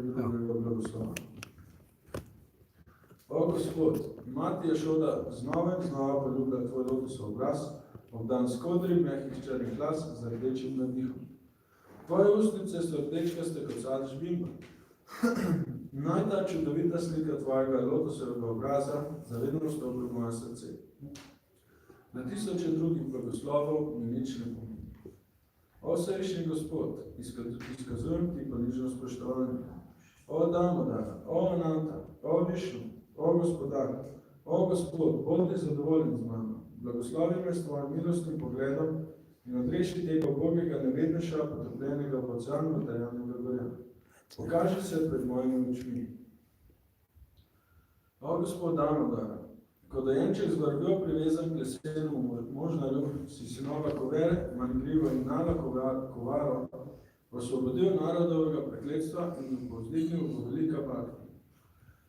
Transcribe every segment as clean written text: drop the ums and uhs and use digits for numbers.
drugega blagoslova. O Gospod, mati Jašoda znova in znova poljubila tvoj lotusov obraz, obdan s kodrim, mehkih črnih las, z rdečim nadihom. Tvoje ustnice so rdečkaste kot sadež bimba. Naj ta čudovita slika tvojega lotusovega obraza zavedno vstopi v moje srce. Na tisoče drugih blagoslovov mi nič ne pomeni. O srečni Gospod, izkazujem ti ponižno spoštovanje. O Damodara, o Ananta, o Višnu, o Gospodar, o Gospod, bodi zadovoljen z mano. Blagoslovi me s tvojim milostnim pogledom in odreši tega ubogega nevedneša, potopljenega v oceanu materialnega gorja. Pokaži se pred mojimi očmi. O Gospod Damodara, ko dojenček z vrvjo privezan k lesenemu možnarju, si sinova Kovere, Manigrivo in Nala Kovaro, osvobodil narodovega prekletstva in povzdignil v velika bakti.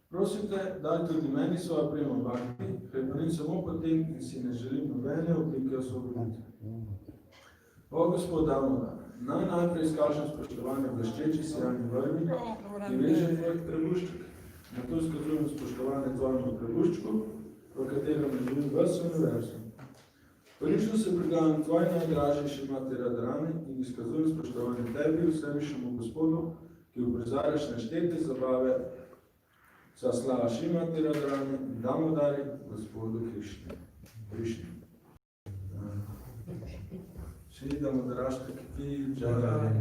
Prosim te, daj tudi meni svojo premo bakti, hrepenim samo potem in si ne želim nobene oblike osvoboditi. O Gospod Damodar, naj najprej izkažem spoštovanje bleščeči sijajni vrvi, ki veže tvoj trebušček. Nato izkazujem spoštovanje tvojemu trebuščku, v katerem ne živim ves univerzum. Porično se pregledam tvoji najdražjejši mati Radrani in izkazujem spoštovanje tebi, vsevišnjemu Gospodu, ki uprizarjaš neštete zabave, sa slava Šimati Radrani in Damodari Gospodu Krišni. Šri Damodarašta ki Jai.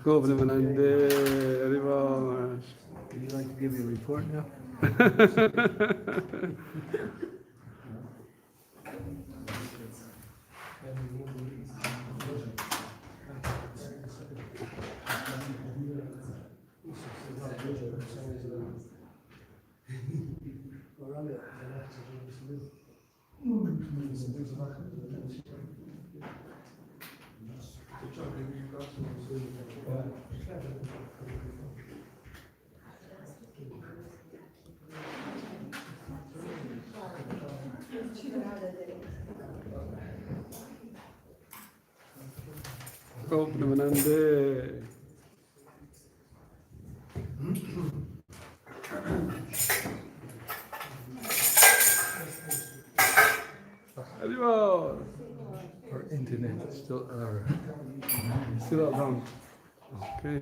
Governande, Arrival. Would you like to give your report now? Governande. Arrival. Our internet is still Still down. Okay.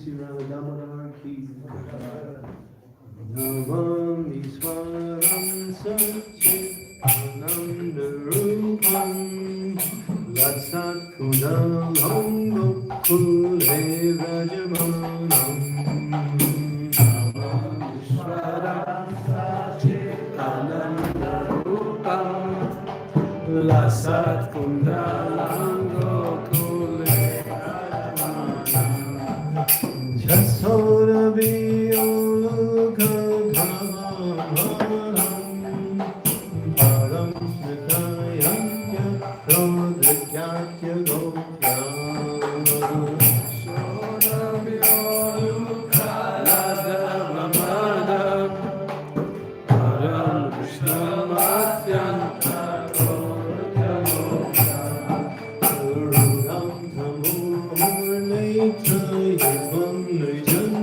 Sri Radha Damodar ki Navam Iswaram Satchit Ananda Rupam Latsat Kudam Gokule Rajamanam Navam Iswaram Satchit Ananda Rupam Latsat Kudam Gokule Jasora Viyoga Bhavanam Param Smritayanya Rodrikyatya Gopyam Jasora Viyoga Ladavamadam Param Krishna Matyanta Rodrikyatya Gopyam Ruram Tamur Naitaya Naijan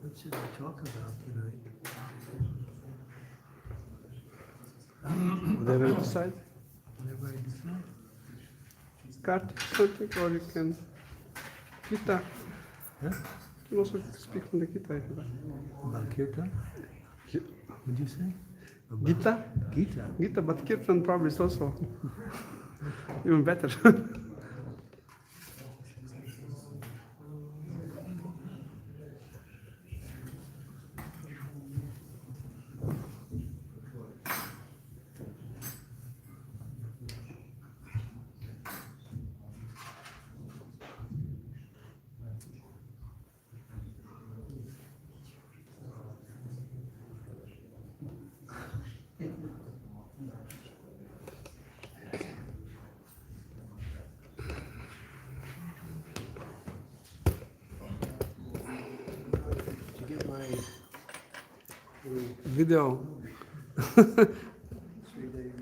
What should we talk about tonight? Whatever you decide. Whatever I decide. Kartik, or you can Gita. Huh? You can also speak from the Gita if you like. About Kirtan? What did you say? About Gita? Gita. Gita, but Kirtan probably is also even better. Did you get my Video. 3 days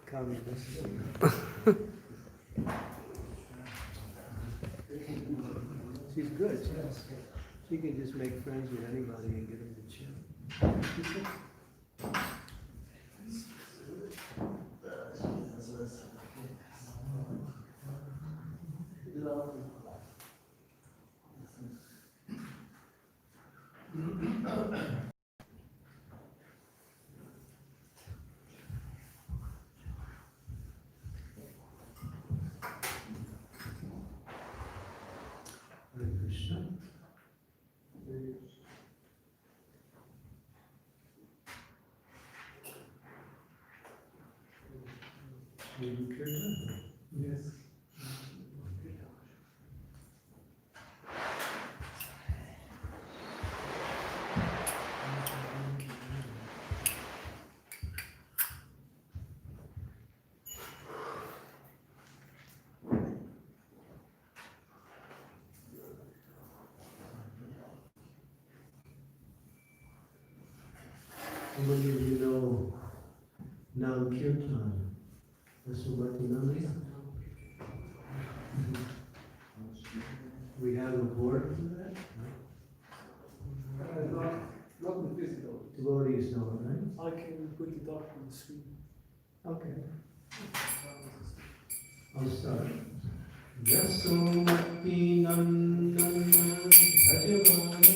communist? She's good. She can just make friends with anybody and get them to chill. Hare Krishna. Yes. How many of you know Nam Kirtan? Vasubhatinamaya? We have a board for that? Not in physical. Devotees know it, right? I can put it up on the screen. Okay. I'll start. Yasomati nandana bhajavana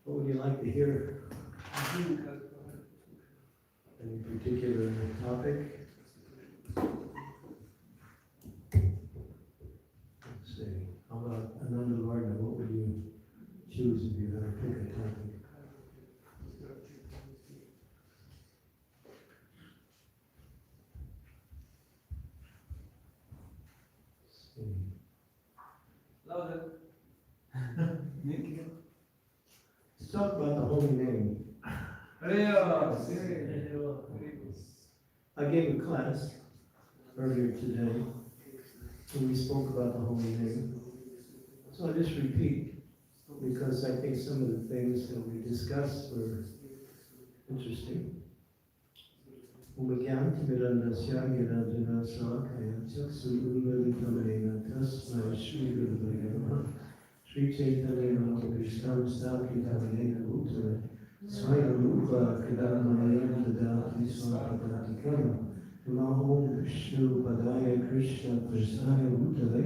What would you like to hear? Any particular topic? Let's see. How about Ananda Varna? What would you choose if you had to pick a topic? Let's see. Louder. Let's talk about the holy name. I gave a class earlier today and we spoke about the holy name. So I'll just repeat because I think some of the things that we discussed were interesting. Sri Chaitanya Krishna Sthapitavayena Bhutale Swayam Rupa Kadamalayam Dadati Swapadati Namo Vishnu Padaya Krishna Prasaya Bhutale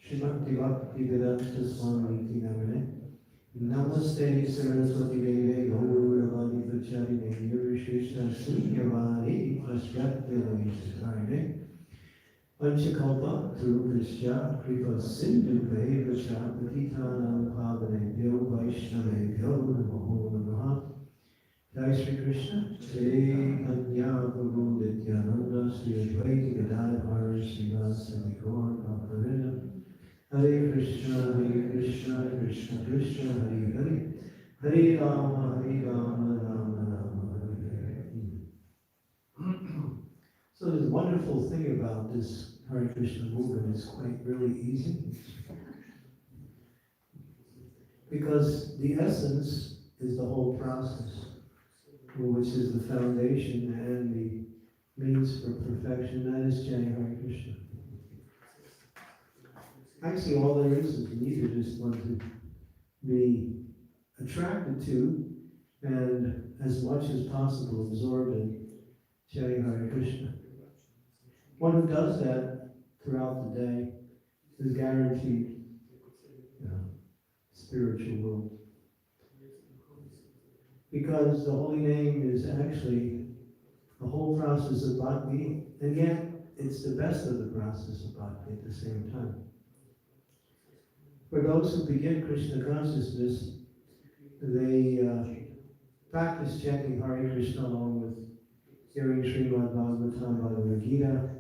Srimati Bhakti Vedanta Swami Namane Namaste Saraswati Deve Gauravadi Vacharine Nirvishishna Sunyavadi Prasyatya Sarane Panchakalpa Tarupasya Kripa Sindhu Vacha Patitanam Pavanebhyo Vaishnavebhyo Namo Namaha Jai Shri Krishna Chaitanya Prabhu Nityananda Sri Advaita Gadadhar Srivasadi Gaur Bhaktivinoda Hare Krishna Krishna Krishna Hare Hare Hare Rama Rama Rama Hare Hare. So the wonderful thing about this Hare Krishna movement is quite really easy. Because the essence is the whole process, which is the foundation and the means for perfection. That is chanting Hare Krishna. Actually, all there is you need to just want to be attracted to and as much as possible absorbed in chanting Hare Krishna. One who does that throughout the day is guaranteed, spiritual world. Because the holy name is actually the whole process of bhakti, and yet it's the best of the process of bhakti at the same time. For those who begin Krishna consciousness, they practice chanting Hare Krishna along with hearing Srimad Bhagavatam, Bhagavad Gita,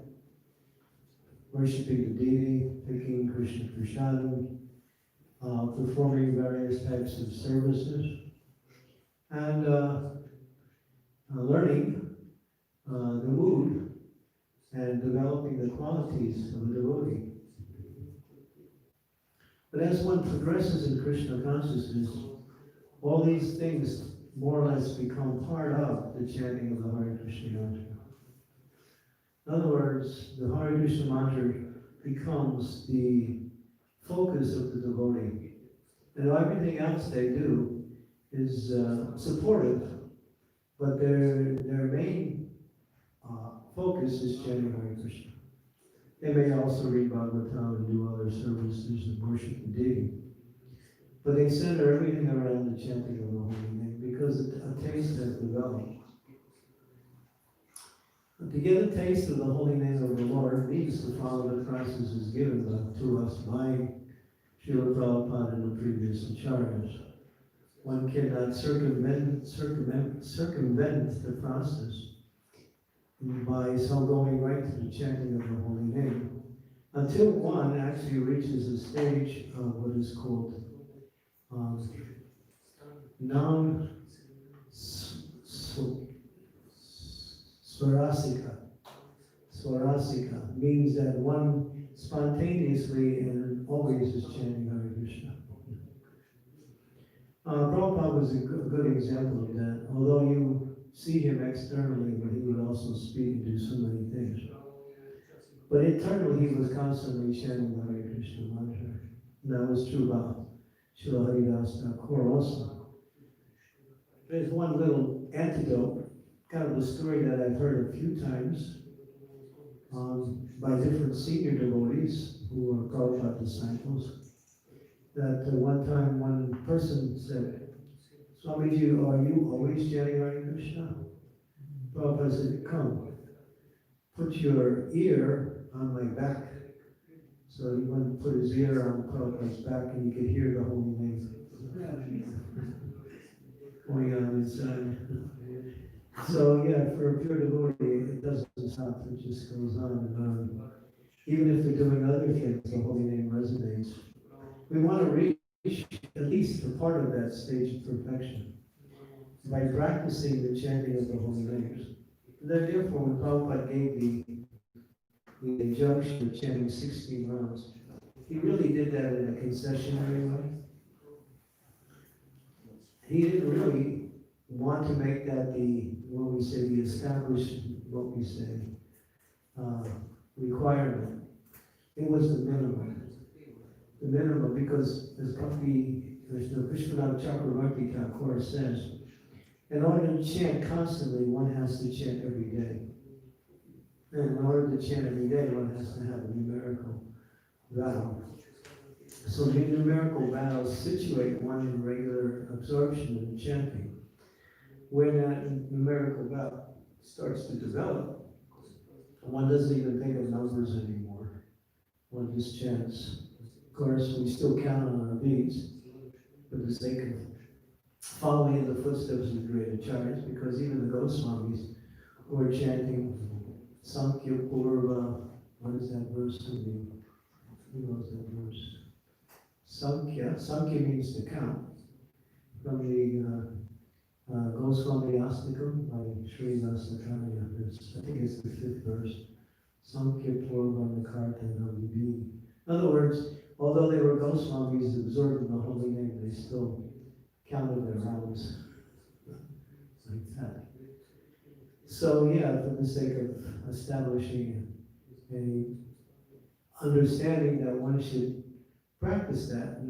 worshipping the deity, picking Krishna Prasadam, performing various types of services, and learning the mood and developing the qualities of a devotee. But as one progresses in Krishna consciousness, all these things more or less become part of the chanting of the Hare Krishna mantra. In other words, the Hare Krishna mantra becomes the focus of the devotee. And everything else they do is supportive, but their main focus is chanting Hare Krishna. They may also read Bhagavatam and do other services and worship the deity. But they center everything around the chanting of the holy name because a taste has developed. To get a taste of the holy name of the Lord means to follow the processes given to us by Srila Prabhupada and the previous acharyas. One cannot circumvent the process by so going right to the chanting of the holy name until one actually reaches a stage of what is called Swarasika means that one spontaneously and always is chanting Hare Krishna. Prabhupada was a good example of that. Although you see him externally, but he would also speak and do so many things. But internally, he was constantly chanting the Hare Krishna mantra. And that was true about Srila Haridas Thakur also. There's one little anecdote, kind of a story that I've heard a few times. by different senior devotees who were Prabhupada disciples. That one time one person said, Swamiji, are you always chanting Hare Krishna? Prabhupada said, come, put your ear on my back. So he went and put his ear on Prabhupada's back and he could hear the holy name going on inside. So yeah, for a pure devotee, it doesn't stop, it just goes on and on. Even if they're doing other things, the holy name resonates. We want to reach at least a part of that stage of perfection by practicing the chanting of the holy names. And then therefore, when Prabhupada gave the injunction of chanting 16 rounds, he really did that in a concessionary way. He didn't really want to make that what we say, the established, what we say, requirement. It was the minimum. The minimum, because as Vishwanath Chakravarti Thakur says, in order to chant constantly, one has to chant every day. And in order to chant every day, one has to have a numerical vow. So the numerical vows situate one in regular absorption and chanting. When that numerical vow starts to develop, one doesn't even think of numbers anymore. One just chants. Of course, we still count on our beats for the sake of following in the footsteps of the great acharyas, because even the Goswamis who are chanting Sankhya Purva, what is that verse to me? Who knows that verse? Sankhya means to count. From the Goswami ISKCON by Sri Vasakaya, I think it's the 5th verse. Sankhya Purva Nakarta Navibi. In other words, although they were Goswamis absorbed in the holy name, they still counted their rounds like that. So yeah, for the sake of establishing a understanding that one should practice that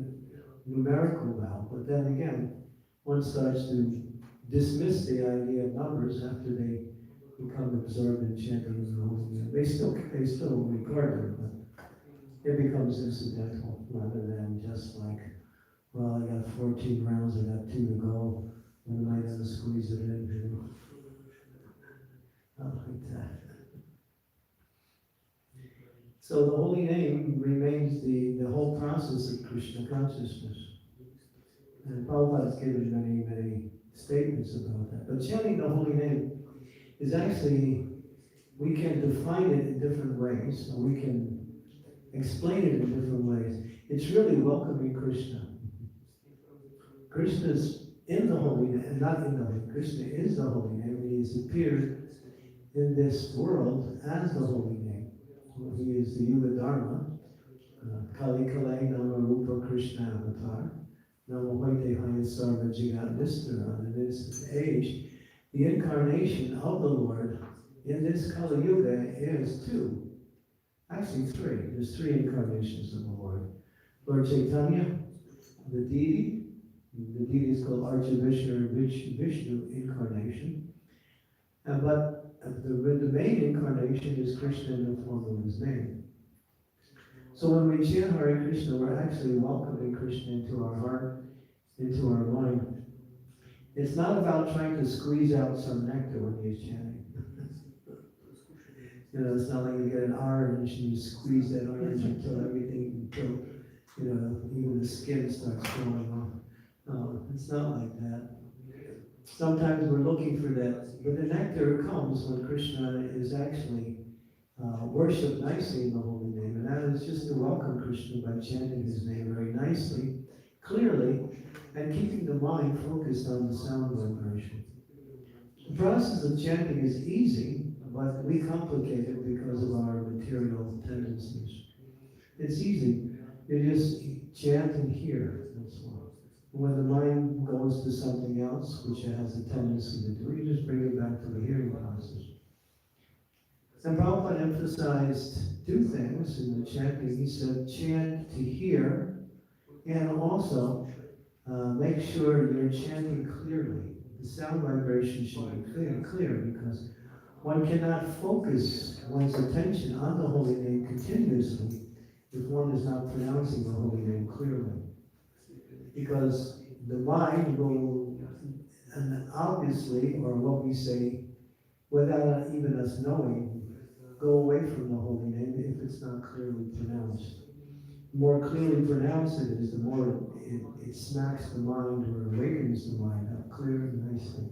numerical vow, but then again, one starts to dismiss the idea of numbers after they become absorbed in chanting the holy name. They still regard them, but it becomes incidental rather than just like, well, I got 14 rounds, I got 2 to go, when am I going to squeeze it in? You know? Not like that. So the holy name remains the whole process of Krishna consciousness. And Prabhupada has given many, many statements about that. But chanting the holy name is actually, we can define it in different ways, or we can explain it in different ways. It's really welcoming Krishna. Krishna's in the holy name, not in the holy name. Krishna is the holy name. He has appeared in this world as the holy name. He is the Yuga Dharma, Kali Kalai Nama Rupa Krishna Avatar, Nama Hoite Hayasarva Jigat Nistara. In this age, the incarnation of the Lord in this Kali Yuga is 2. Actually 3. There's 3 incarnations of the Lord. Lord Chaitanya, the deity. The deity is called Archavishnu Vishnu incarnation. But the main incarnation is Krishna in the form of his name. So when we chant Hare Krishna, we're actually welcoming Krishna into our heart, into our mind. It's not about trying to squeeze out some nectar when he's chanting. You know, it's not like you get an orange and you squeeze that orange until even the skin starts falling off. No, it's not like that. Sometimes we're looking for that, but the nectar comes when Krishna is actually worshipped nicely in the holy name, and that is just to welcome Krishna by chanting his name very nicely, clearly, and keeping the mind focused on the sound vibration. The process of chanting is easy, but we complicate it because of our material tendencies. It's easy. You just chant and hear, that's all. When the mind goes to something else, which it has a tendency to do, you just bring it back to the hearing process. And Prabhupada emphasized 2 things in the chanting. He said, chant to hear, and also make sure you're chanting clearly. The sound vibration should be clear, because One cannot focus one's attention on the holy name continuously if one is not pronouncing the holy name clearly. Because the mind will, and obviously, or what we say, without even us knowing, go away from the holy name if it's not clearly pronounced. The more clearly pronounced it is, the more it smacks the mind or awakens the mind up clear and nicely.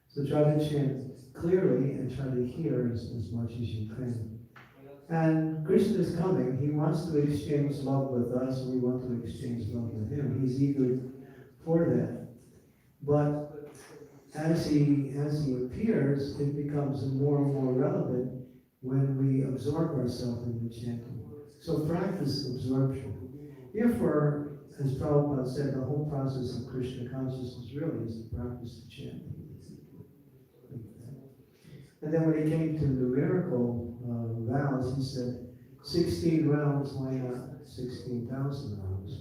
So try to chant clearly and try to hear as much as you can. And Krishna is coming. He wants to exchange love with us. We want to exchange love with him. He's eager for that. But as he appears, it becomes more and more relevant when we absorb ourselves in the chanting. So practice absorption. Therefore, as Prabhupada said, the whole process of Krishna consciousness really is to practice the chanting. And then when he came to numerical vows, he said, 16 rounds, why not 16,000 rounds?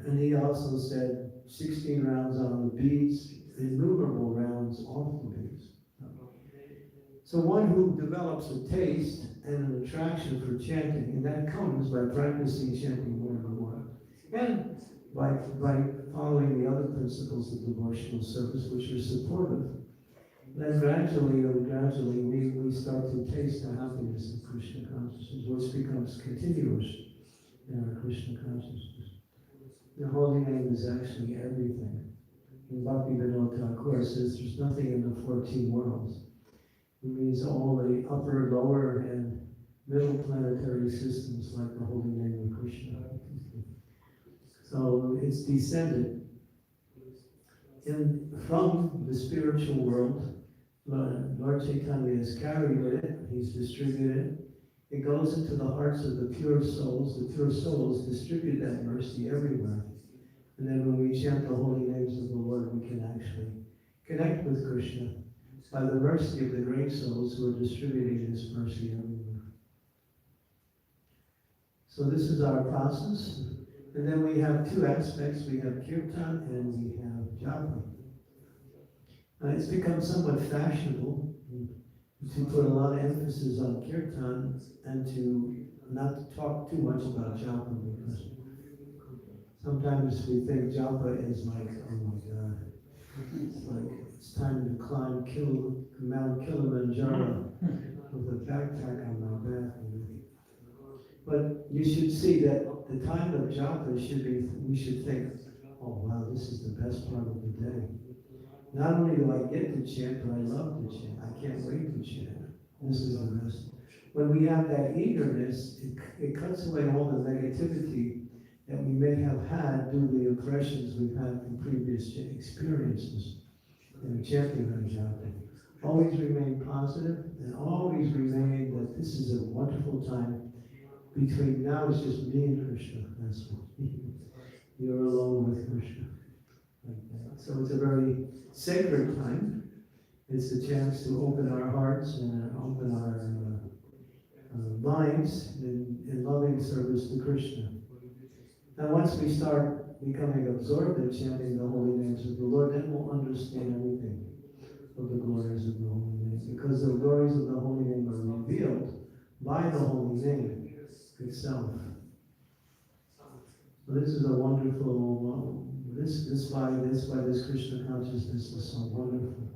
And he also said, 16 rounds on the beads, innumerable rounds off the beads. So one who develops a taste and an attraction for chanting, and that comes by practicing chanting more and more, and by following the other principles of devotional service, which are supportive. Then gradually we start to taste the happiness of Krishna consciousness, which becomes continuous in our Krishna consciousness. The holy name is actually everything. And Bhaktivinoda Thakur says there's nothing in the 14 worlds. It means all the upper, lower, and middle planetary systems like the holy name of Krishna. So it's descended from the spiritual world. Lord Chaitanya has carried it, he's distributed it. It goes into the hearts of the pure souls. The pure souls distribute that mercy everywhere. And then when we chant the holy names of the Lord, we can actually connect with Krishna by the mercy of the great souls who are distributing this mercy everywhere. So this is our process. And then we have two aspects. We have kirtan and we have japa. It's become somewhat fashionable to put a lot of emphasis on kirtan and to not talk too much about japa, because sometimes we think japa is like, oh my God, it's like it's time to climb Mount Kilimanjaro with a backpack on my back. But you should see that the time of japa we should think, oh wow, this is the best part of the day. Not only do I get to chant, but I love to chant. I can't wait to chant. This is the best. When we have that eagerness, it cuts away all the negativity that we may have had due to the impressions we've had from previous experiences in chanting on japa. Always remain positive and always remain that this is a wonderful time. Between now it's just me and Krishna. That's it. You're alone with Krishna. Like that. So it's a very sacred time. It's a chance to open our hearts and open our minds in loving service to Krishna. And once we start becoming absorbed in chanting the holy names of the Lord, then we'll understand everything of the glories of the holy name. Because the glories of the holy name are revealed by the holy name itself. So this is a wonderful, this Krishna consciousness is so wonderful.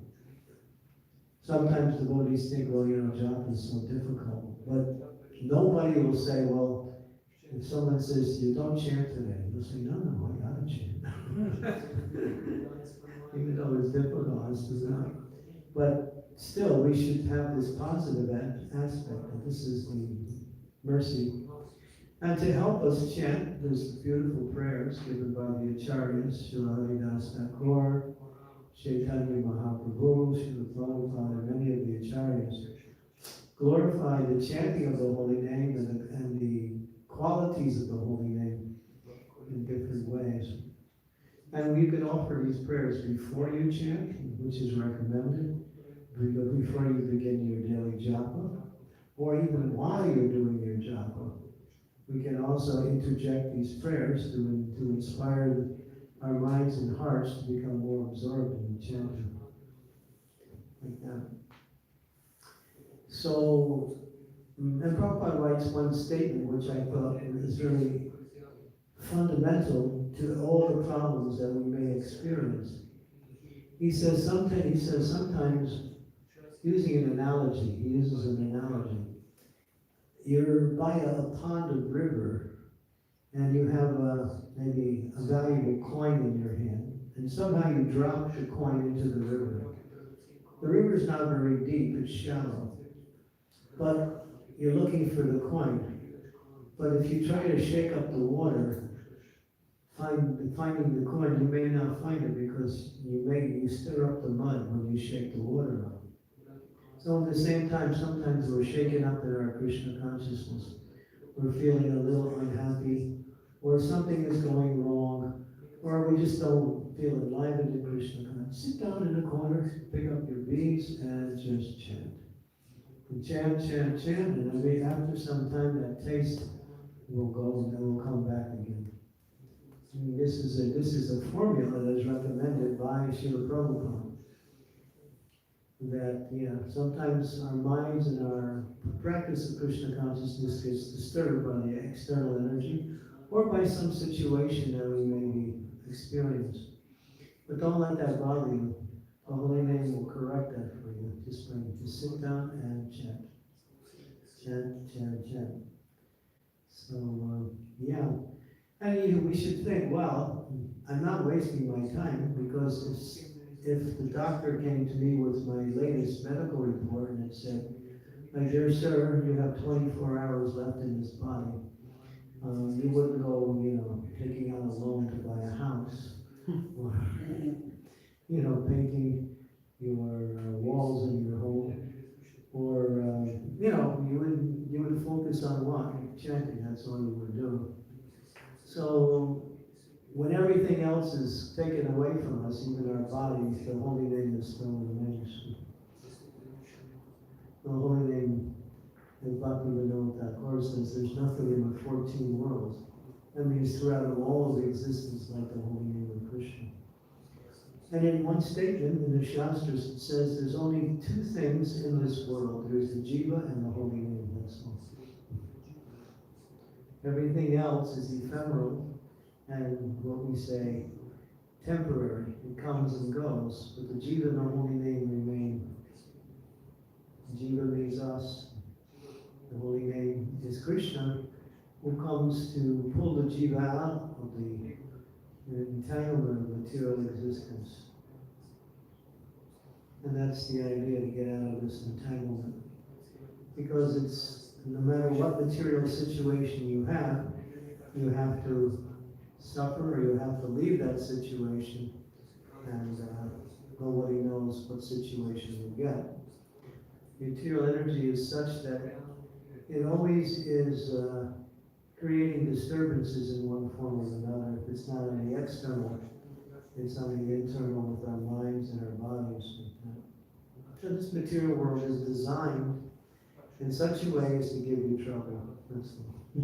Sometimes devotees think, well, japa is so difficult. But nobody will say, well, if someone says, you don't chant today, you'll say, no, I gotta chant. Even though it's difficult, it's not. But still, we should have this positive aspect, that this is the mercy. And to help us chant, there's beautiful prayers given by the Acharyas, Srila Haridas Thakur, Chaitanya Mahaprabhu, Srila Prabhupada, and many of the Acharyas. Glorify the chanting of the holy name and the qualities of the holy name in different ways. And we can offer these prayers before you chant, which is recommended, before you begin your daily japa, or even while you're doing your japa. We can also interject these prayers to inspire our minds and hearts to become more absorbed in the chanting. like that. So, and Prabhupada writes one statement which I thought is really fundamental to all the problems that we may experience. He says sometimes, using an analogy, he uses an analogy. You're by a pond or river, and you have maybe a valuable coin in your hand, and somehow you drop the coin into the river. The river's not very deep, it's shallow, but you're looking for the coin. But if you try to shake up the water, finding the coin, you may not find it because you stir up the mud when you shake the water up. So at the same time, sometimes we're shaken up in our Krishna consciousness. We're feeling a little unhappy, or something is going wrong, or we just don't feel enlivened in Krishna consciousness. Sit down in a corner, pick up your beads, and just chant. And chant, chant, chant, and maybe after some time that taste will go and then we'll come back again. And this is a formula that is recommended by Srila Prabhupada. That, sometimes our minds and our practice of Krishna consciousness gets disturbed by the external energy or by some situation that we may be experiencing. But don't let that bother you. The Holy Name will correct that for you. Just sit down and chant. Chant, chant, chant. So, and we should think, well, I'm not wasting my time because if the doctor came to me with my latest medical report and it said, my dear sir, you have 24 hours left in this body, you wouldn't go, taking out a loan to buy a house, or, painting your walls in your home, or, you would focus on what? Chanting, that's all you would do. So, when everything else is taken away from us, even our bodies, the Holy Name is still remains. The Holy Name, as Bhaktivinoda Thakur says, there's nothing in the 14 worlds. That means throughout all of existence like the Holy Name of Krishna. And in one statement in the Shastras it says there's only two things in this world. There's the Jiva and the Holy Name, that's all. Everything else is ephemeral and what we say, temporary. It comes and goes, but the Jiva and the Holy Name remain. Jiva means us. The Holy Name is Krishna, who comes to pull the Jiva out of the entanglement of material existence. And that's the idea, to get out of this entanglement. Because it's, no matter what material situation you have to suffer, or you have to leave that situation, and nobody knows what situation you get. Material energy is such that it always is creating disturbances in one form or another. If it's not on the external, it's on the internal with our minds and our bodies. So this material world is designed in such a way as to give you trouble. That's all.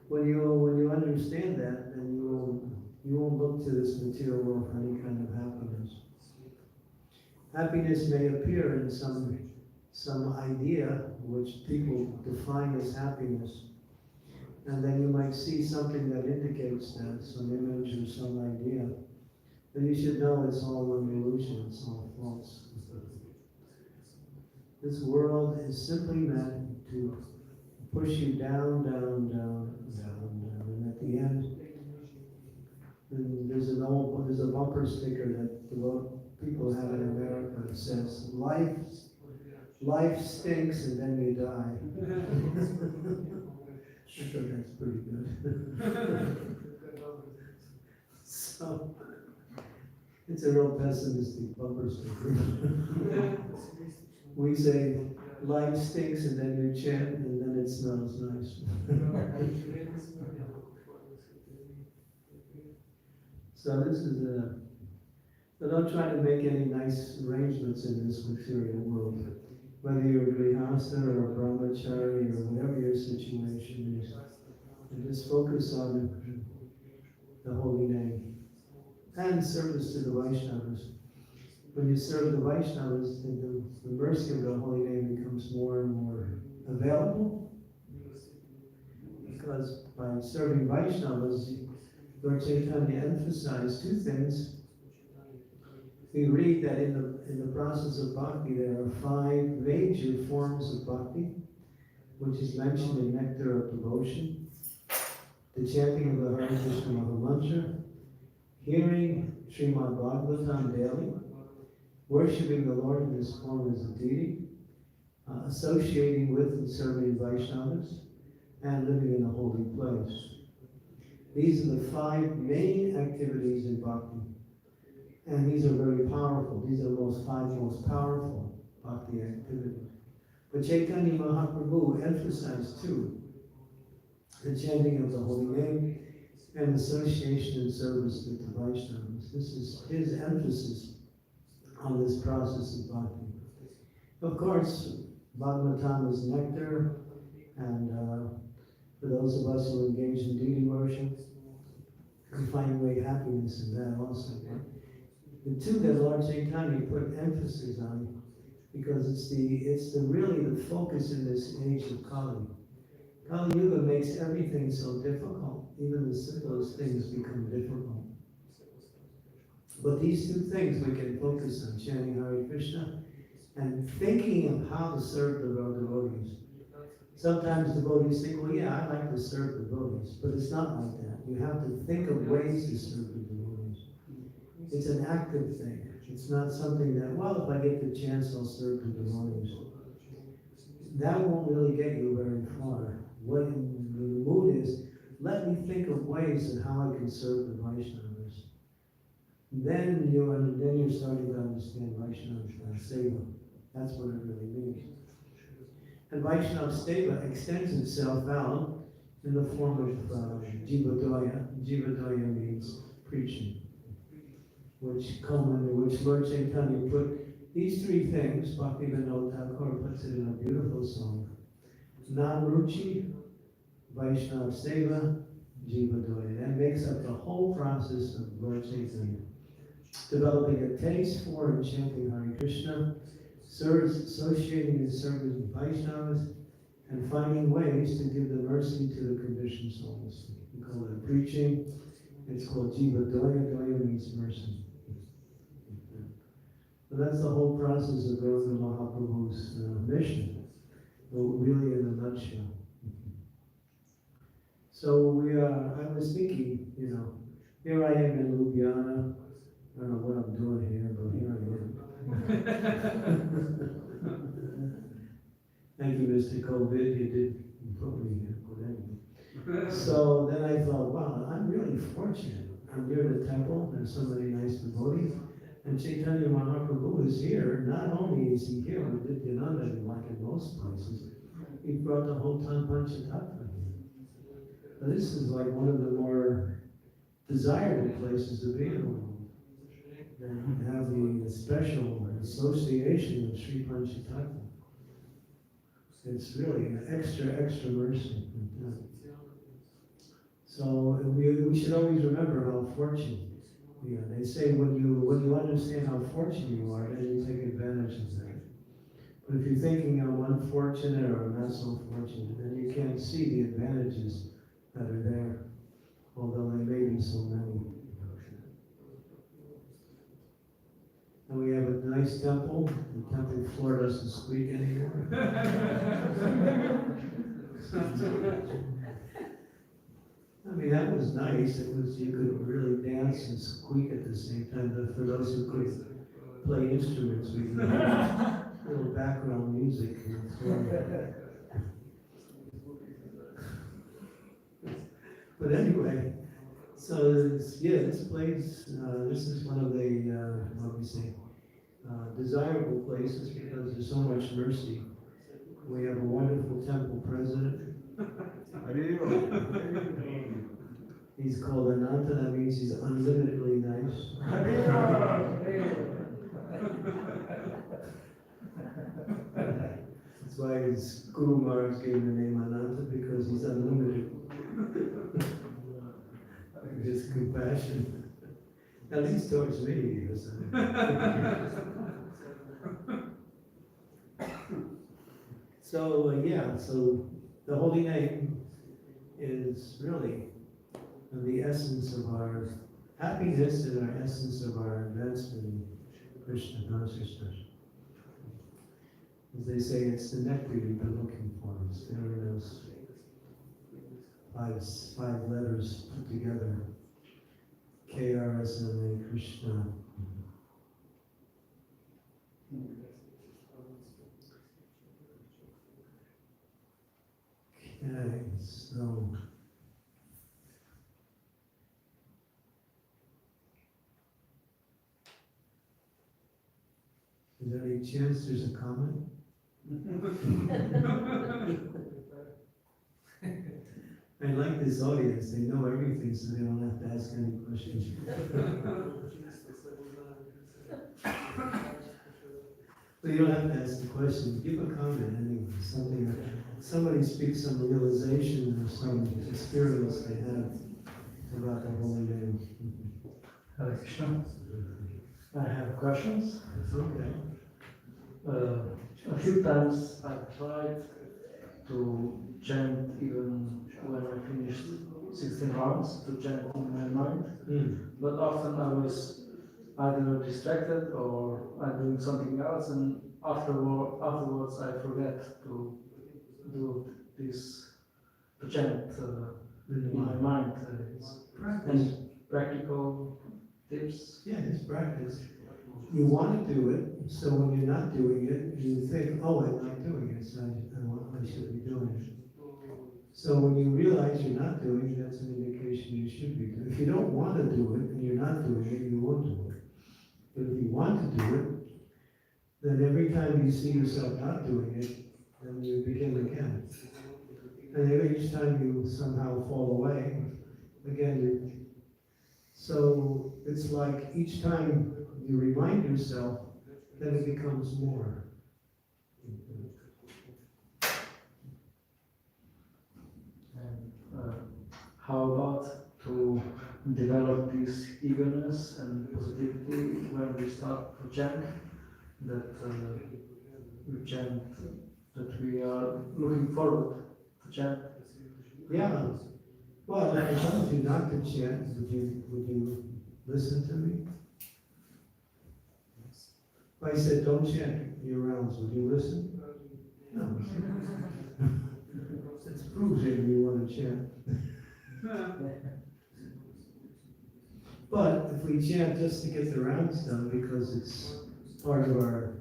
When you understand that, then you won't look to this material world for any kind of happiness. Happiness may appear in some idea which people define as happiness, and then you might see something that indicates that, some image or some idea. But you should know it's all an illusion, it's all false. This world is simply meant to push you down, down, down, down, down, and at the end, there's a bumper sticker that people have in America that says, life stinks and then you die. I thought that's pretty good. So, it's a real pessimistic bumper sticker. We say, life stinks and then you chant and then it smells nice. So this is so don't try to make any nice arrangements in this material world. Whether you're a grihastha or a brahmachari or whatever your situation is. And just focus on the Holy Name and service to the Vaishnavas. when you serve the Vaishnavas, the mercy of the holy name becomes more and more available. Because by serving Vaishnavas, Lord Chaitanya emphasized two things. We read that in the process of bhakti, there are 5 major forms of bhakti, which is mentioned in Nectar of Devotion. The chanting of the Hare Krishna Mahamantra, hearing Srimad Bhagavatam daily, worshipping the Lord in his form as a deity, associating with and serving Vaishnavas, and living in a holy place. These are the 5 main activities in bhakti. And these are very powerful. These are the 5 most powerful bhakti activities. But Chaitanya Mahaprabhu emphasized 2. The chanting of the holy name and association and service with the Vaishnavas. This is his emphasis on this process of bhakti. Of course, Bhagavatam is nectar, and for those of us who engage in deity worship, we find great happiness in that also. The 2 that Lord Chaitanya put emphasis on, because it's really the focus in this age of Kali. Kali Yuga makes everything so difficult. Even the simplest things become difficult. But these 2 things we can focus on, chanting Hare Krishna and thinking of how to serve the devotees. Sometimes devotees think, well, yeah, I like to serve devotees, but it's not like that. You have to think of ways to serve the devotees. It's an active thing. It's not something that, well, if I get the chance, I'll serve the devotees. That won't really get you very far. What the mood is, let me think of ways of how I can serve the Vaishnavas. Then you're starting to understand Vaishnava Seva. That's what it really means. And Vaishnava Seva extends itself out in the form of Jivadoya. Jivadoya means preaching, which Lord Chaitanya put these 3 things. Bhaktivinoda Thakur puts it in a beautiful song. Namruchi, Vaishnava Seva, Jivadoya. That makes up the whole process of Lord Chaitanya. Developing a taste for and chanting Hare Krishna, associating and serving with Vaishnavas, and finding ways to give the mercy to the conditioned souls. We call it preaching. It's called Jiva Doya. Doya means mercy. So that's the whole process of Gautam Mahaprabhu's mission, really in a nutshell. So I was thinking, here I am in Ljubljana. I don't know what I'm doing here, but here I am. Thank you, Mr. COVID. You did put me here. But anyway. So then I thought, wow, I'm really fortunate. I'm near the temple. There's so many nice devotees. And Chaitanya Mahaprabhu is here. Not only is he here with Nityananda, like in most places, he brought the whole Panchatattva here. So this is like one of the more desirable places to be in the world. And have the special association of Sri Panchatattva. It's really an extra mercy. So we should always remember how fortunate we are. They say when you understand how fortunate you are, then you take advantage of that. But if you're thinking I'm unfortunate or not so fortunate, then you can't see the advantages that are there, although there may be so many. And we have a nice temple. The temple floor doesn't squeak anymore. I mean, that was nice. You could really dance and squeak at the same time. For those who could play instruments, we could have a little background music. But anyway, so this place, this is one of the, desirable places because there's so much mercy. We have a wonderful temple president. He's called Ananta, that means he's unlimitedly nice. That's why his Guru Maharaj gave him the name Ananta, because he's unlimited. His compassion. At least towards me, yes. So, yeah, so the holy name is really the essence of our happiness and our essence of our advancement in Krishna consciousness. As they say, it's the nectar you've been looking for. It's there in those five letters put together. KRSMA Krishna. Okay, so is there any chance there's a comment? I like this audience, they know everything, so they don't have to ask any questions. So you don't have to ask the question, give a comment anyway, somebody speaks some realization or some experience they have about the holy name. Hare Krishna. I have questions. Okay. A few times I've tried to chant even when I finished 16 rounds, to chant in my mind, but often I was either distracted or I'm doing something else, and afterwards I forget to do this, to chant in my mind. Practice. And practical tips? Yeah, it's practice. You want to do it, so when you're not doing it, you think, oh, I'm not doing it, so I should be doing it. So when you realize you're not doing it, that's an indication you should be doing it. If you don't want to do it and you're not doing it, you won't do it. But if you want to do it, then every time you see yourself not doing it, then you begin again. And each time you somehow fall away, again, so it's like each time you remind yourself, then it becomes more. And how about to develop this eagerness and positivity when we start to chant, that we chant, that we are looking forward to chant? Yeah. Well, if I told you not to chant, would you listen to me? If I said don't chant your rounds, would you listen? No. That's proves that you want to chant. But if we chant just to get the rounds done because it's part of our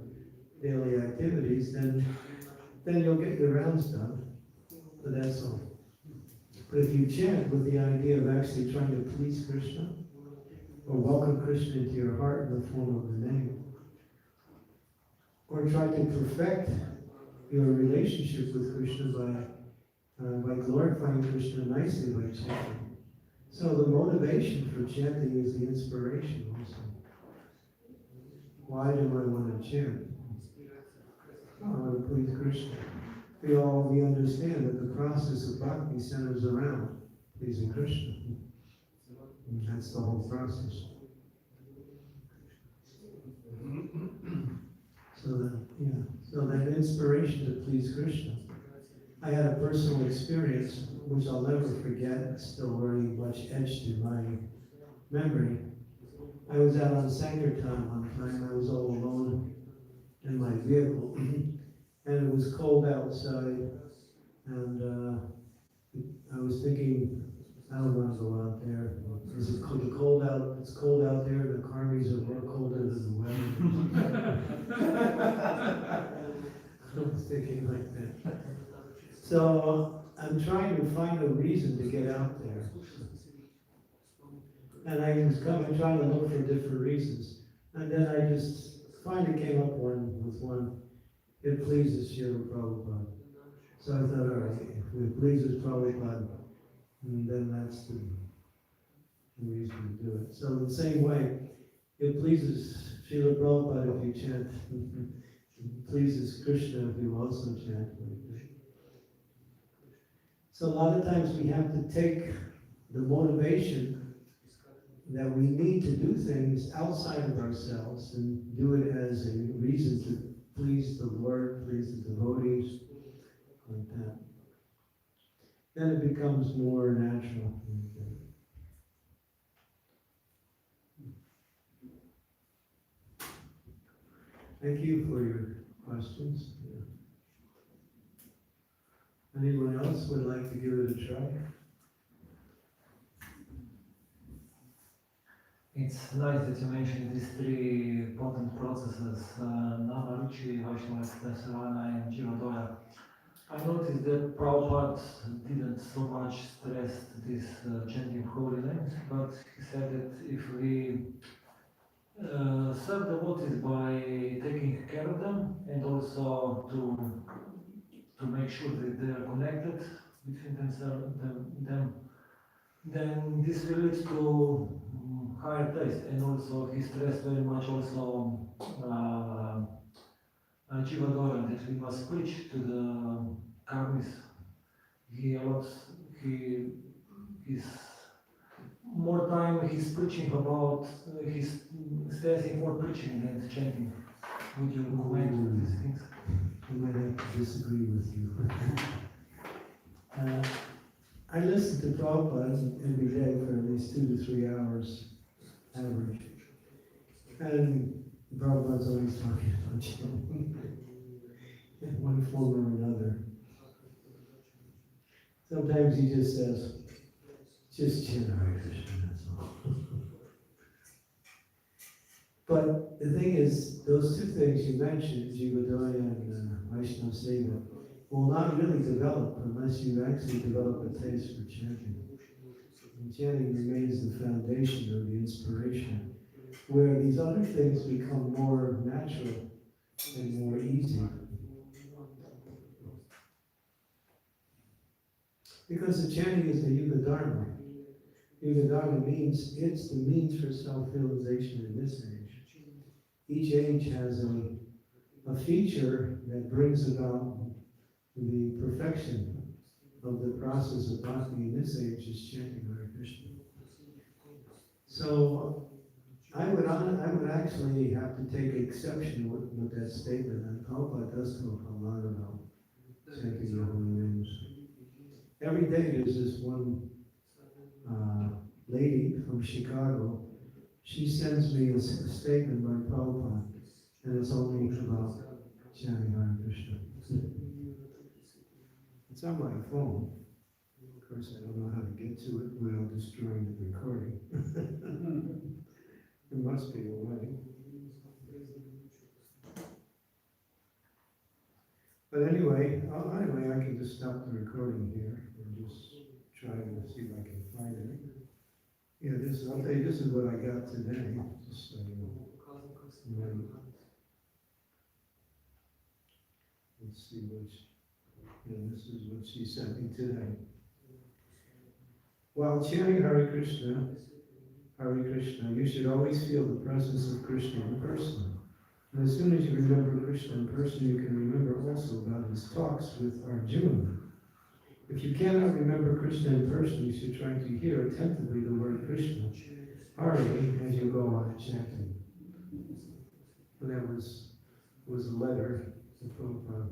daily activities, then you'll get your rounds done. But that's all. But if you chant with the idea of actually trying to please Krishna, or welcome Krishna into your heart in the form of the name, or try to perfect your relationship with Krishna by glorifying Krishna nicely by chanting. So the motivation for chanting is the inspiration also. Why do I want to chant? I want to please Krishna. We understand that the process of bhakti centers around pleasing Krishna. And that's the whole process. So that inspiration to please Krishna. I had a personal experience which I'll never forget. It's still very much etched in my memory. I was out on Sankirtan one time. I was all alone in my vehicle, and it was cold outside. And I was thinking, I don't want to go out there. It's cold out. It's cold out there. The karmis are more colder than the weather. I was thinking like that. So I'm trying to find a reason to get out there. And I was trying to look for different reasons. And then I just finally came up with one. It pleases Srila Prabhupada. So I thought, all right, if it pleases Prabhupada, then that's the reason to do it. So in the same way, it pleases Srila Prabhupada if you chant. It pleases Krishna if you also chant. So a lot of times we have to take the motivation that we need to do things outside of ourselves and do it as a reason to please the Lord, please the devotees, like that. Then it becomes more natural. Thank you for your questions. Anyone else would like to give it a try? It's nice that you mentioned these three potent processes, Nama, Ruchi, Vaishnava, Sarvana, and Jivadoya. I noticed that Prabhupada didn't so much stress this chanting holy names, but he said that if we serve devotees by taking care of them and also to make sure that they are connected between themselves, them, then this will lead to higher taste. And also he stressed very much also Jivadora, that we must preach to the karmis. He's more time he's preaching about, he's stressing more preaching than chanting. Would you comment on these things? I might have to disagree with you. I listen to Prabhupada every day for at least 2 to 3 hours average. And Prabhupada's always talking about chanting in one form or another. Sometimes he just says, just chant Hare Krishna, that's all. But the thing is, those two things you mentioned, Jivadoya and Vaishnava Seva, will not really develop unless you actually develop a taste for chanting. And chanting remains the foundation or the inspiration, where these other things become more natural and more easy. Because the chanting is the Yuga Dharma. Yuga Dharma means it's the means for self-realization in this age. Each age has a feature that brings about the perfection of the process of bhakti in this age is chanting Hare Krishna. So I would actually have to take exception with that statement, and Prabhupada does talk a lot about chanting the holy names. Every day there's this one lady from Chicago. She sends me a statement by Prabhupada, and it's only about chanting Hare Krishna. It's on my phone. Of course, I don't know how to get to it without destroying the recording. There must be a way. But anyway, I can just stop the recording here and just try to see if I can find it. Yeah, I'll tell you, this is what I got today. Just so you know. Let's see this is what she sent me today. While chanting Hare Krishna, you should always feel the presence of Krishna in person. And as soon as you remember Krishna in person, you can remember also about his talks with Arjuna. If you cannot remember Krishna in person, you should try to hear attentively the word Krishna, Hare, as you go on chanting. And that was a letter to Prabhupada.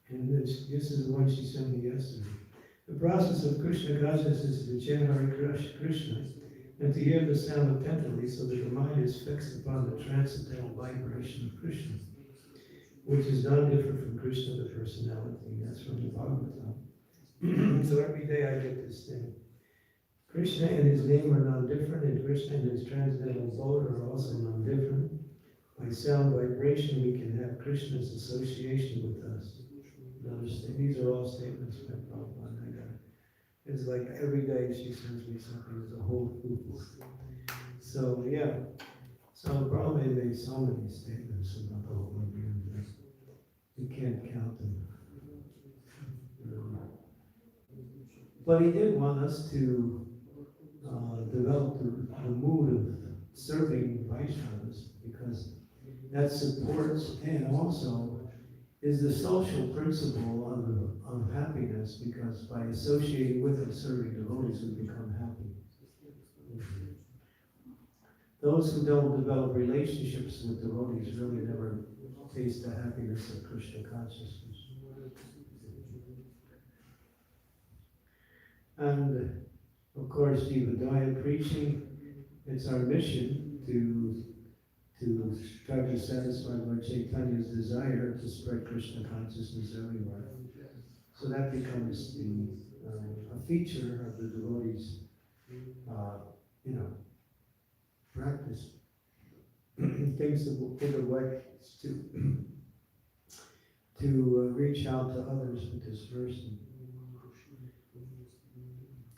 And this is the one she sent me yesterday. The process of Krishna consciousness is to chant Hare Krishna and to hear the sound attentively so that the mind is fixed upon the transcendental vibration of Krishna, which is not different from Krishna, the personality. That's from the Bhagavatam. So every day I get this thing. Krishna and his name are non-different, and Krishna and his transcendental abode are also non-different. By sound vibration, we can have Krishna's association with us. These are all statements by Prabhupada. It's like every day she sends me something. There's a whole group. So yeah. So Prabhupada made so many statements about the whole idea. You can't count them. But he did want us to develop the mood of serving Vaishnavas, because that supports and also is the social principle of happiness, because by associating with and serving devotees we become happy. those who don't develop relationships with devotees really never taste the happiness of Krishna consciousness. And of course, Jivadaya preaching, it's our mission to try to satisfy Lord Chaitanya's desire to spread Krishna consciousness everywhere. So that becomes a feature of the devotees' practice. Things that they would like to reach out to others with this verse.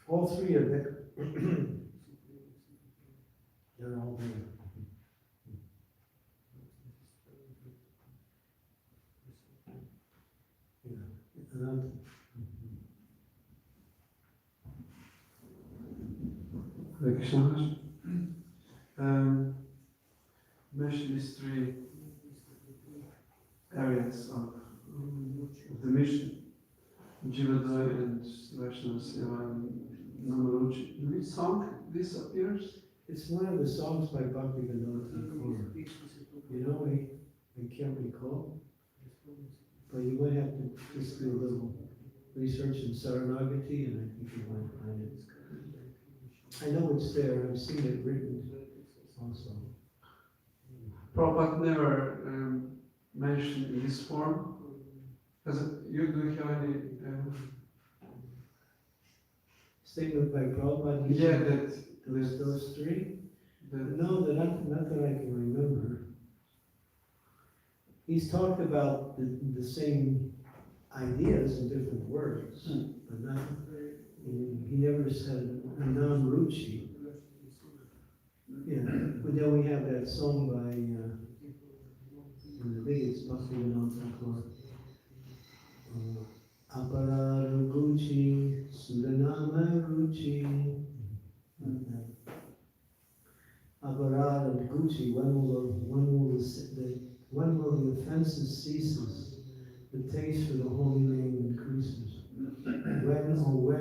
All three of them, they're all there. Hare Krishna. Mention these three areas of the mission: Jivadaya and Vaishnava Seva and Namaruchi. In which song this appears? It's one of the songs by Bhakti Vinod Thakur. You know, I can't recall, but you might have to just do a little research in Saranagati, and I think you might find it. I know it's there. I've seen it written also. Prabhupada never mentioned in this form. Do you have any Statement by Prabhupada? yeah, that those three? that No, not that I can remember. He's talked about the same ideas in different words, but not. He never said Namruchi. Yeah, but then we have that song by, I think it's Bhakti Vinod Thakur. Aparar Gucci, Sudanama Ruchi. Aparar and Gucci, when will the offenses ceases? The taste for the holy name increases. When, oh when,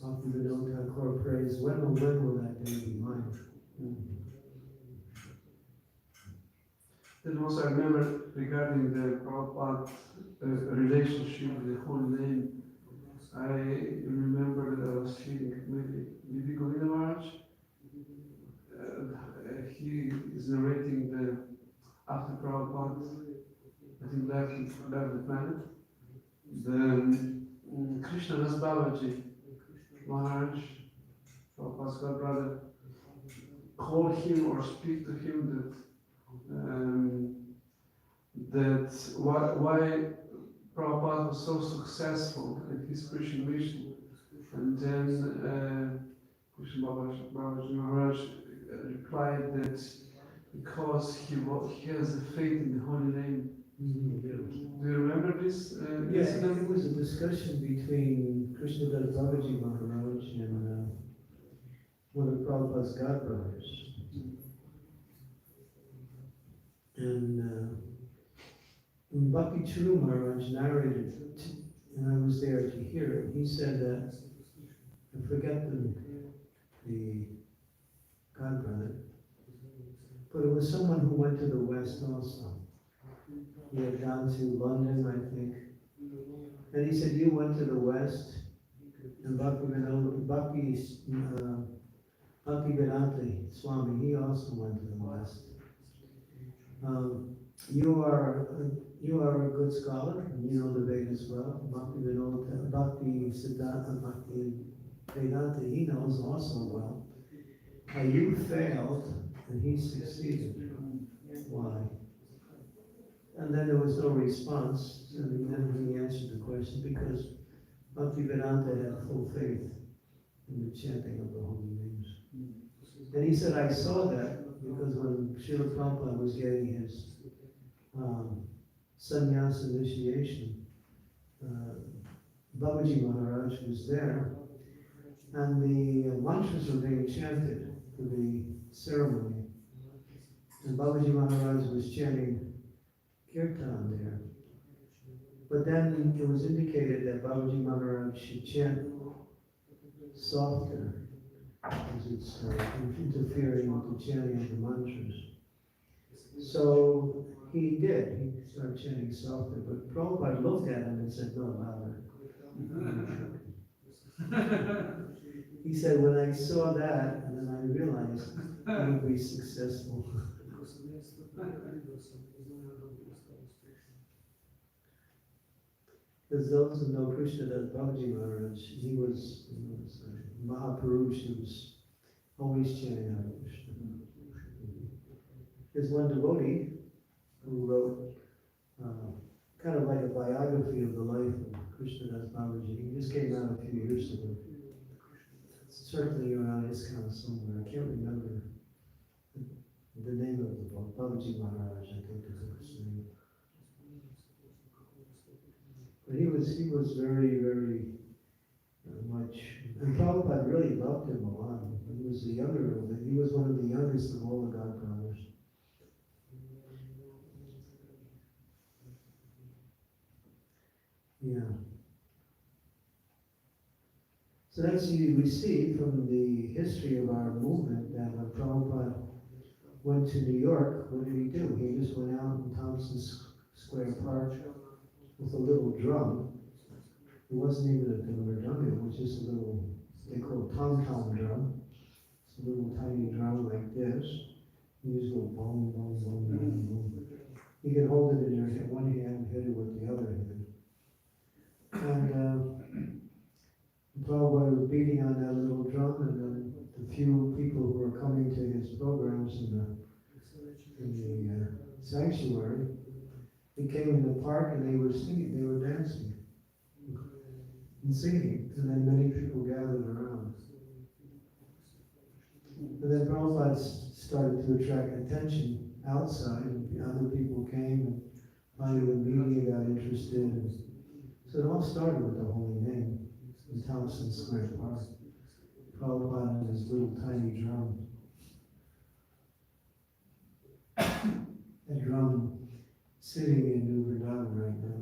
Bhakti Vinod Thakur prays, when will that day be mine? Then also I remember regarding the Prabhupada relationship with the holy name, I remember that I was feeling maybe Govinda Maharaj. He is narrating after Prabhupada, I think left the planet, the Krishna Das Babaji Maharaj, Prabhupada's god brother, called him or speak to him that why Prabhupada was so successful in his preaching mission. And then Krishna Babaji Maharaj replied that because he has the faith in the holy name. Do you remember this incident? It was a discussion between Krishna Das Babaji Maharaj and one of Prabhupada's godbrothers. And Bhakti Churu Maharaj narrated it, and I was there to hear it. He said that, I forget the godbrother, but it was someone who went to the West also. He had gone to London, I think. And he said, you went to the West, and Bhakti Vedanta Swami, he also went to the West. You are a good scholar, and you know the Vedas well. Bhakti Vedanta, he knows also well. You failed, and he succeeded. Why? And then there was no response, and then he answered the question, because Bhakti Vedanta had full faith in the chanting of the holy names. And he said, I saw that because when Srila Prabhupada was getting his sannyas initiation, Babaji Maharaj was there, and the mantras were being chanted for the ceremony. And Babaji Maharaj was chanting kirtan there. But then it was indicated that Babaji Maharaj should chant softer. because it's interfering with the chanting of the mantras. So he did. He started chanting softly, but Prabhupada looked at him and said, "No, louder." He said, "When I saw that, and then I realized I would be successful." Because those who know Krishnadas Babaji Maharaj, he was Mahapurush, he was always chanting Hare Krishna. There's one devotee who wrote kind of like a biography of the life of Krishnadas Babaji. He just came out a few years ago. It's certainly around ISKCON somewhere. I can't remember the name of the book. Babaji Maharaj, I think is his name. But he was very, very much, and Prabhupada really loved him a lot. He was the younger of them. He was one of the youngest of all the God brothers. Yeah. So that's we see from the history of our movement that when Prabhupada went to New York, what did he do? He just went out in Thompson Square Park with a little drum. It wasn't even a drum, it was just a little, they call it tom-tom drum. It's a little tiny drum like this. You just go boom, boom, boom, boom, boom. You can hold it in your one hand, hit it with the other hand. And Prabhupada was beating on that little drum, and then the few people who were coming to his programs in the sanctuary, they came in the park and they were singing, they were dancing and singing, and then many people gathered around. And then Prabhupada started to attract attention outside, and other people came, and finally the media got interested. And so it all started with the holy name in Thompson Square Park. Prabhupada and his little tiny drum. A drum sitting in New Vrindavan right now.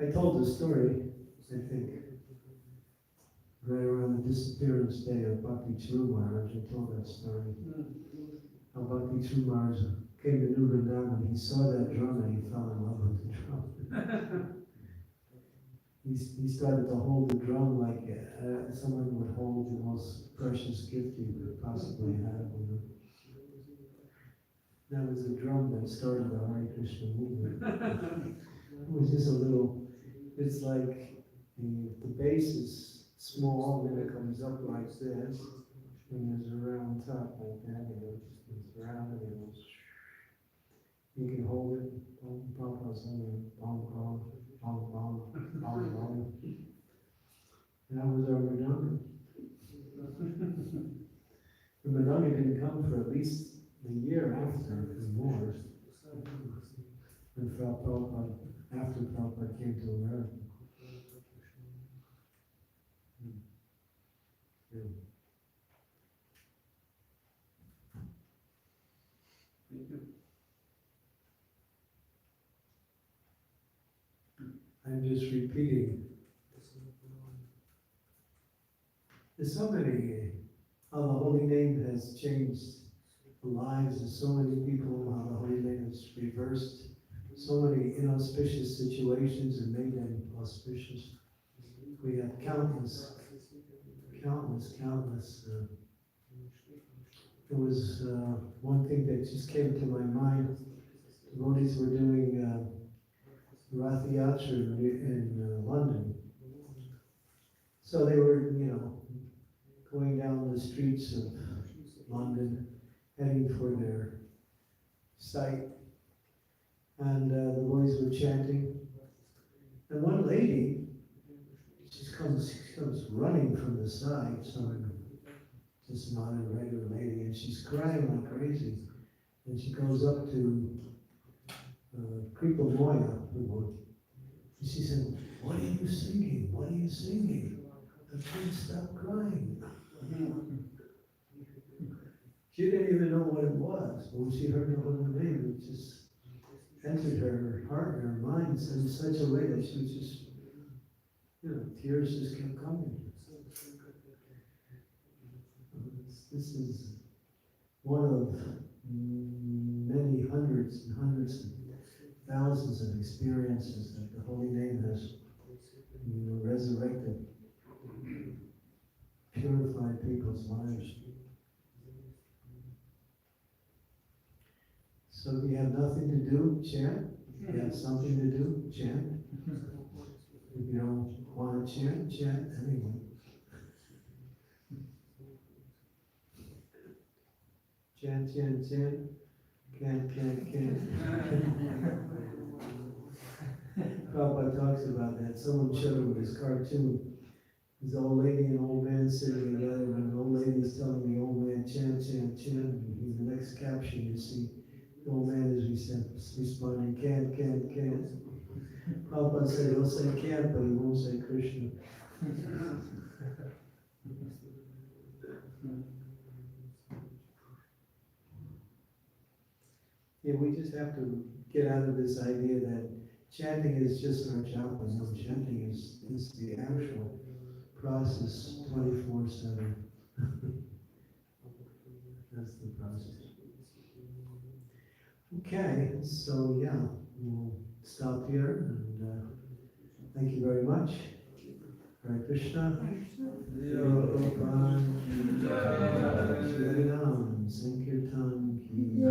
I told the story, I think, right around the disappearance day of Bhakti Churu Maharaj. I told that story. How Bhakti Churu Maharaj came to New Vrindavan, he saw that drum and he fell in love with the drum. He started to hold the drum like someone would hold the most precious gift you could possibly have. That was the drum that started the Hare Krishna movement. It was just a little, it's like the base is small, and then it comes up like this, and there's a round top like that, and it's round, and it goes, you can hold it, Prabhupada's holding it, bong, bong, bong, bong, bong, bong. And that was our Madonna. The Madonna didn't come for at least a year after, or more, when Prabhupada, after Prabhupada came to America. Yeah. I'm just repeating. There's so many, how the holy name has changed the lives of so many people, how the holy name has reversed so many inauspicious situations and made them auspicious. We have countless. There was one thing that just came to my mind. Devotees were doing Rath Yatra in London. So they were, going down the streets of London, heading for their site. And the boys were chanting. And one lady, she comes running from the side, just not a regular lady, and she's crying like crazy. And she goes up to Kripa Moya, and she said, "What are you singing? What are you singing? I can't stop crying." She didn't even know what it was. When she heard the holy name, it just entered her heart and her mind in such a way that she was just, tears just kept coming. this is one of many hundreds and hundreds and thousands of experiences that the Holy Name has, resurrected, purified people's lives. So if you have nothing to do, chant. If you have something to do, chant. If you don't want to chant, chant anyway. Chant, chant, chant. Can't. Prabhupada talks about that. Someone showed him this cartoon. This old lady and old man sitting together, and the old lady is telling the old man, chant, chant, chant. And in the next caption, you see the old man is responding, can't. Prabhupada said he'll say can't, but he won't say Krishna. Yeah, we just have to get out of this idea that chanting is just our japa. No, chanting is the actual process 24/7. That's the process. Okay, so yeah, we'll stop here and thank you very much. Hare Krishna. Prabhupada. Shri Ram Sankirtan ki